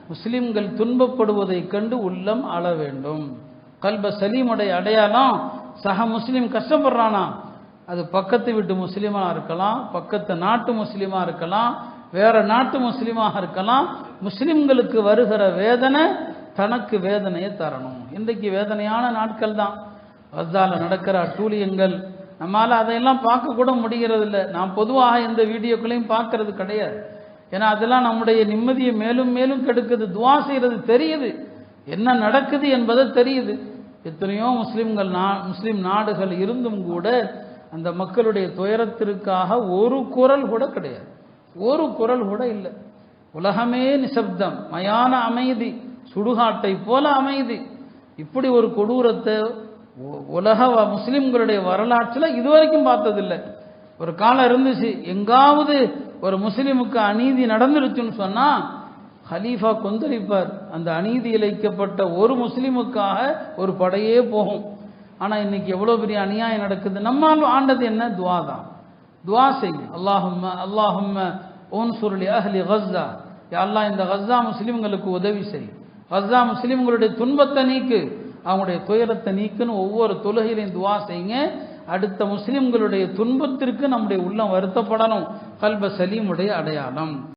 முஸ்லிம்கள் துன்பப்படுவதை கண்டு உள்ளம் அழ வேண்டும். கல்ப சலீமுடைய அடையாளம் சக முஸ்லீம் கஷ்டப்படுறானா, அது பக்கத்து வீட்டு முஸ்லீமாக இருக்கலாம், பக்கத்து நாட்டு முஸ்லீமாக இருக்கலாம், வேற நாட்டு முஸ்லீமாக இருக்கலாம். முஸ்லிம்களுக்கு வருகிற வேதனை தனக்கு வேதனையை தரணும். இன்றைக்கு வேதனையான நாட்கள் தான். கஸால நடக்கிற அட்டூழியங்கள் நம்மளால் அதையெல்லாம் பார்க்க கூட முடிகிறது இல்லை. நான் பொதுவாக எந்த வீடியோக்களையும் பார்க்கறது கிடையாது. ஏன்னா அதெல்லாம் நம்முடைய நிம்மதியை மேலும் மேலும் கெடுக்குது. துவா செய்கிறது தெரியுது, என்ன நடக்குது என்பதை தெரியுது. எத்தனையோ முஸ்லிம் நாடுகள் இருந்தும் கூட அந்த மக்களுடைய துயரத்திற்காக ஒரு குரல் கூட கிடையாது, ஒரு குரல் கூட இல்லை. உலகமே நிசப்தம், மயான அமைதி, சுடுகாட்டை போல அமைதி. இப்படி ஒரு கொடூரத்தை உலக முஸ்லிம்களுடைய வரலாற்றில் இதுவரைக்கும் பார்த்ததில்லை. ஒரு காலம் இருந்துச்சு, எங்காவது ஒரு முஸ்லிமுக்கு அநீதி நடந்துருச்சுன்னு சொன்னா ஹலீஃபா கொந்தளிப்பார். அந்த அநீதி இழைக்கப்பட்ட ஒரு முஸ்லிமுக்காக ஒரு படையே போகும். ஆனால் இன்னைக்கு எவ்வளோ பெரிய அநியாயம் நடக்குது. நம்மால் ஆண்டது என்ன? துவா தான். துவா செய்யுங்க. அல்லாஹும்ம உன்சுர்லி அஹ்லி கஸ்ஸா, யா அல்லாஹ் இந்த கஸ்ஸா முஸ்லிம்களுக்கு உதவி செய், கஸ்ஸா முஸ்லிம்களுடைய துன்பத்தை நீக்கு, அவங்களுடைய துயரத்தை நீக்குன்னு ஒவ்வொரு தொழுகையிலையும் துவா செய்யுங்க. அடுத்த முஸ்லிம்களுடைய துன்பத்திற்கு நம்முடைய உள்ளம் வருத்தப்படணும். கல்ப சலீமுடைய அடையாளம்.